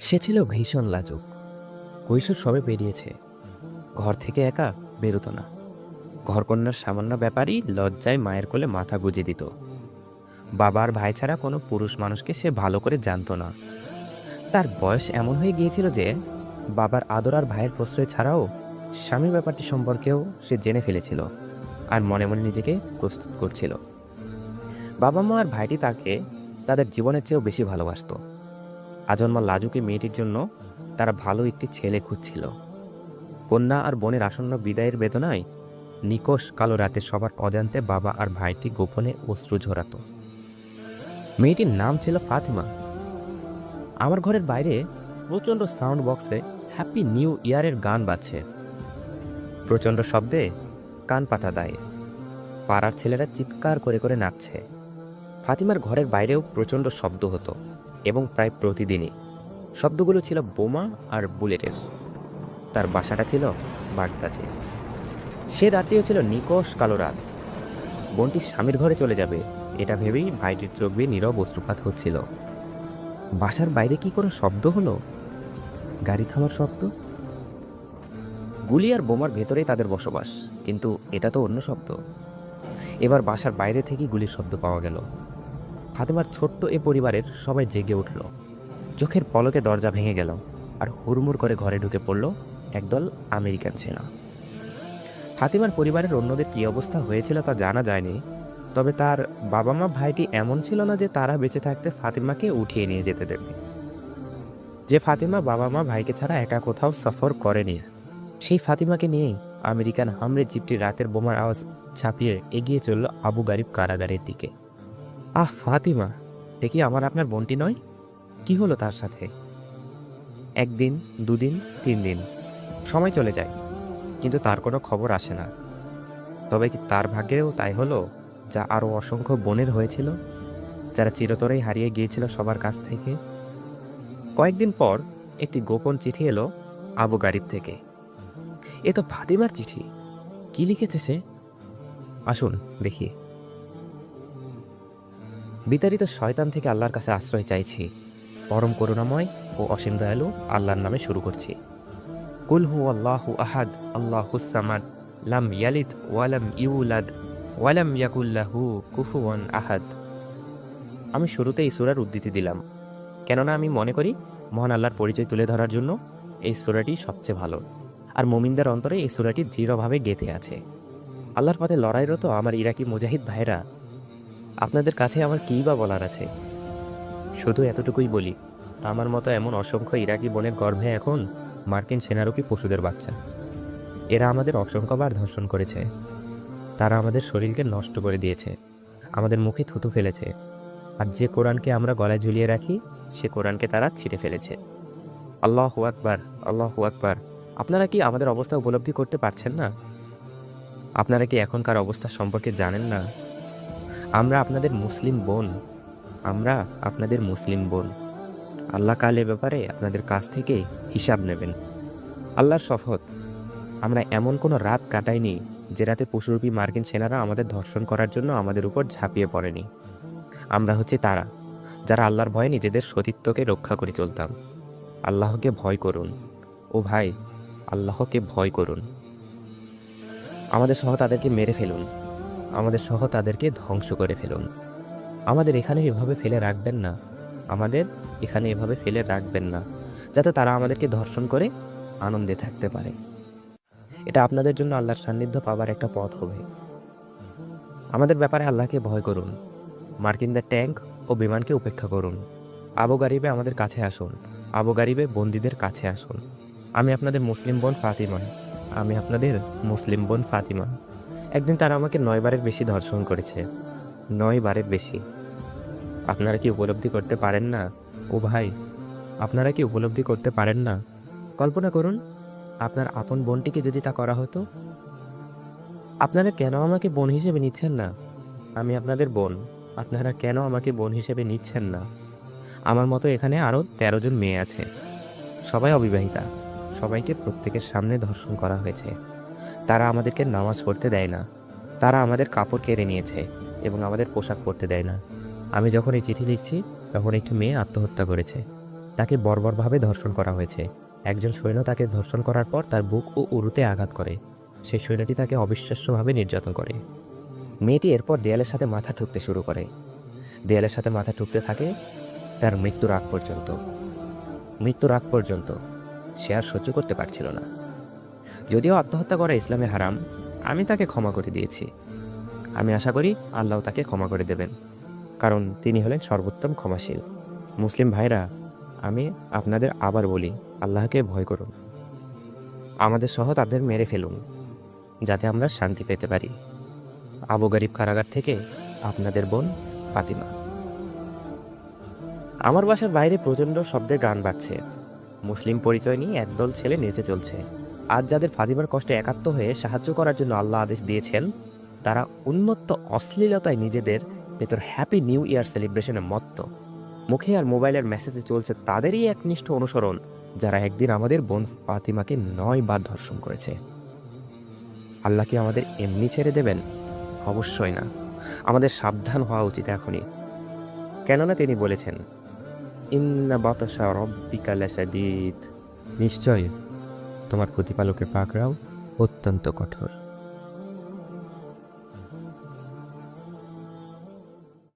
সে ছিল ভীষণ লাজুক। কৈশোর সবে বেরিয়েছে, ঘর থেকে একা বেরোতো না। ঘরকন্যার সামান্য ব্যাপারই লজ্জায় মায়ের কোলে মাথা গুজে দিত। বাবার ভাই ছাড়া কোনো পুরুষ মানুষকে সে ভালো করে জানতো না। তার বয়স এমন হয়ে গিয়েছিল যে বাবার আদর আর ভাইয়ের প্রশ্রয় ছাড়াও স্বামীর ব্যাপারটি সম্পর্কেও সে জেনে ফেলেছিল আর মনে মনে নিজেকে প্রস্তুত করছিল। বাবা মা আর ভাইটি তাকে তাদের জীবনের চেয়েও বেশি ভালোবাসতো। আজন্মা লাজুকি মেয়েটির জন্য তারা ভালো একটি ছেলে খুঁজছিল। কন্যা আর বোনের আসন্ন বিদায়ের বেদনায় নিকষ কালো রাতে সবার অজান্তে বাবা আর ভাইটি গোপনে অশ্রু ঝরাত। মেয়েটির নাম ছিল ফাতিমা। আমার ঘরের বাইরে প্রচণ্ড সাউন্ড বক্সে হ্যাপি নিউ ইয়ারের গান বাজছে। প্রচণ্ড শব্দে কান পাতা দেয়। পাড়ার ছেলেরা চিৎকার করে করে নাচছে। ফাতিমার ঘরের বাইরেও প্রচণ্ড শব্দ হতো এবং প্রায় প্রতিদিনই শব্দগুলো ছিল বোমা আর বুলেটের। তার বাসাটা ছিল বাগদাদে। সে রাতেও ছিল নিকষ কালো রাত। বোনটি স্বামীর ঘরে চলে যাবে এটা ভেবেই ভাইটির চোখ বেয়ে নীরব অশ্রুপাত হচ্ছিল। বাসার বাইরে কি কোনো শব্দ হলো? গাড়ি থামার শব্দ? গুলি আর বোমার ভেতরেই তাদের বসবাস, কিন্তু এটা তো অন্য শব্দ। এবার বাসার বাইরে থেকেই গুলির শব্দ পাওয়া গেল। ফাতেমার ছোট্ট এ পরিবারের সবাই জেগে উঠল। চোখের পলকে দরজা ভেঙে গেল আর হুড়মুড় করে ঘরে ঢুকে পড়ল একদল আমেরিকান সেনা। ফাতিমার পরিবারের অন্যদের কী অবস্থা হয়েছিল তা জানা যায়নি, তবে তার বাবা মা ভাইটি এমন ছিল না যে তারা বেঁচে থাকতে ফাতিমাকে উঠিয়ে নিয়ে যেতে দেবে। যে ফাতিমা বাবা মা ভাইকে ছাড়া একা কোথাও সফর করেনি, সেই ফাতিমাকে নিয়েই আমেরিকান হামরে জিপটি রাতের বোমার আওয়াজ ছাপিয়ে এগিয়ে চলল আবু গারিব কারাগারের দিকে। আহ ফাতিমা, সে কি আমার আপনার বোনটি নয়? কি হলো তার সাথে? একদিন, দুদিন, 3 দিন সময় চলে যায়, কিন্তু তার কোনো খবর আসে না। তবে কি তার ভাগ্যেও তাই হলো যা আরও অসংখ্য বোনের হয়েছিল, যারা চিরতরেই হারিয়ে গিয়েছিল সবার কাছ থেকে? কয়েকদিন পর একটি গোপন চিঠি এলো আবু গারিব থেকে। এ তো ফাতিমার চিঠি। কি লিখেছে সে? আসুন দেখি। বিতাড়িত শয়তান থেকে আল্লাহর কাছে আশ্রয় চাইছি। পরম করুণাময় ও অসীম দয়ালু আল্লাহর নামে শুরু করছি। কুল হু আল্লাহু আহাদ আল্লাহুস সামাদ লাম ইয়ালিদ ওয়ালাম ইউলাদ ওয়ালাম ইয়াকুল্লাহু কুফুয়ান আহাদ। আমি শুরুতে এই সূরার উদ্ধৃতি দিলাম, কেননা আমি মনে করি মহান আল্লাহর পরিচয় তুলে ধরার জন্য এই সূরাটি সবচেয়ে ভালো। আর মুমিনদের অন্তরে এই সূরাটি দৃঢ়ভাবে গেঁথে আছে। আল্লাহর পথে লড়াইরত আমার ইরাকি মুজাহিদ ভাইরা, আপনাদের কাছে আমার কী বা বলার আছে? শুধু এতটুকুই বলি, আমার মতো এমন অসংখ্য ইরাকি বোনের গর্ভে এখন মার্কিন সেনারূপী পশুদের বাচ্চা। এরা আমাদের অসংখ্যবার ধর্ষণ করেছে। তারা আমাদের শরীরকে নষ্ট করে দিয়েছে, আমাদের মুখে থুতু ফেলেছে। আর যে কোরআনকে আমরা গলায় ঝুলিয়ে রাখি, সে কোরআনকে তারা ছিঁড়ে ফেলেছে। আল্লাহু আকবার, আল্লাহু আকবার। আপনারা কি আমাদের অবস্থা উপলব্ধি করতে পারছেন না? আপনারা কি এখনকার অবস্থা সম্পর্কে জানেন না? আমরা আপনাদের মুসলিম বোন, আমরা আপনাদের মুসলিম বোন। আল্লাহ কাল এ ব্যাপারে আপনাদের কাছ থেকে হিসাব নেবেন। আল্লাহর শপথ, আমরা এমন কোনো রাত কাটাইনি যে রাতে পশুরূপী মার্কিন সেনারা আমাদের ধর্ষণ করার জন্য আমাদের উপর ঝাঁপিয়ে পড়েনি। আমরা হচ্ছে তারা যারা আল্লাহর ভয়ে নিজেদের সতীত্বকে রক্ষা করে চলতাম। আল্লাহকে ভয় করুন ও ভাই, আল্লাহকে ভয় করুন। আমাদের সহ তাদেরকে মেরে ফেলুন, আমাদের সহ তাদেরকে ধ্বংস করে ফেলুন। আমাদের এখানে এভাবে ফেলে রাখবেন না, আমাদের এখানে এভাবে ফেলে রাখবেন না, যাতে তারা আমাদেরকে ধর্ষণ করে আনন্দে থাকতে পারে। এটা আপনাদের জন্য আল্লাহর সান্নিধ্য পাবার একটা পথ হবে। আমাদের ব্যাপারে আল্লাহকে ভয় করুন। মার্কিনদের ট্যাঙ্ক ও বিমানকে উপেক্ষা করুন। আবু গারিবে আমাদের কাছে আসুন, আবু গারিবে বন্দীদের কাছে আসুন। আমি আপনাদের মুসলিম বোন ফাতিমা, আমি আপনাদের মুসলিম বোন ফাতিমা। একদিন তারা আমাকে 9 বারের বেশি ধর্ষণ করেছে, 9 বারের বেশি। আপনারা কি উপলব্ধি করতে পারেন না? ও ভাই, আপনারা কি উপলব্ধি করতে পারেন না? কল্পনা করুন, আপনার আপন বোনটিকে যদি তা করা হতো। আপনারা কেন আমাকে বোন হিসেবে নিচ্ছেন না? আমি আপনাদের বোন, আপনারা কেন আমাকে বোন হিসেবে নিচ্ছেন না? আমার মতো এখানে আরও 13 জন মেয়ে আছে, সবাই অবিবাহিতা। সবাইকে প্রত্যেকের সামনে ধর্ষণ করা হয়েছে। তারা আমাদেরকে নামাজ পড়তে দেয় না, তারা আমাদের কাপড় কেড়ে নিয়েছে এবং আমাদের পোশাক পরতে দেয় না। আমি যখন এই চিঠি লিখছি তখন একটি মেয়ে আত্মহত্যা করেছে। তাকে বর্বরভাবে ধর্ষণ করা হয়েছে। একজন সৈন্য তাকে ধর্ষণ করার পর তার বুক ও উরুতে আঘাত করে। সেই সৈন্যটি তাকে অবিশ্বাস্যভাবে নির্যাতন করে। মেয়েটি এরপর দেয়ালের সাথে মাথা ঠুকতে শুরু করে। দেয়ালের সাথে মাথা ঠুকতে থাকে তার মৃত্যুর আগ পর্যন্ত। মৃত্যুর আগ পর্যন্ত সে আর সহ্য করতে পারছিল না। যদিও আত্মহত্যা করা ইসলামে হারাম, আমি তাকে ক্ষমা করে দিয়েছি। আমি আশা করি আল্লাহ তাকে ক্ষমা করে দেবেন, কারণ তিনি হলেন সর্বোত্তম ক্ষমাশীল। মুসলিম ভাইরা, আমি আপনাদের আবার বলি, আল্লাহকে ভয় করুন। আমাদের সহ তাদের মেরে ফেলুন, যাতে আমরা শান্তি পেতে পারি। আবু গারিব কারাগার থেকে আপনাদের বোন ফাতিমা। আমার বাসার বাইরে প্রচণ্ড শব্দে গান বাজছে। মুসলিম পরিচয় নিয়ে একদল ছেলে নেচে চলছে। আজ যাদের ফাতিমার কষ্টে একাত্ম হয়ে সাহায্য করার জন্য আল্লাহ আদেশ দিয়েছেন, তারা উন্মত্ত অশ্লীলতায় নিজেদের ভেতর হ্যাপি নিউ ইয়ার সেলিব্রেশনে মত্ত। মুখে আর মোবাইলের মেসেজে চলছে তাদেরই একনিষ্ঠ অনুসরণ, যারা একদিন আমাদের বোন ফাতিমাকে 9 বার ধর্ষণ করেছে। আল্লাহ কি আমাদের এমনি ছেড়ে দেবেন? অবশ্যই না। আমাদের সাবধান হওয়া উচিত এখনই। কেননা তিনি বলেছেন, ইন্না বাতাসা রব্বিকা লাশাদীদ। নিশ্চয় তোমার প্রতিপালকের পাকড়াও অত্যন্ত কঠোর।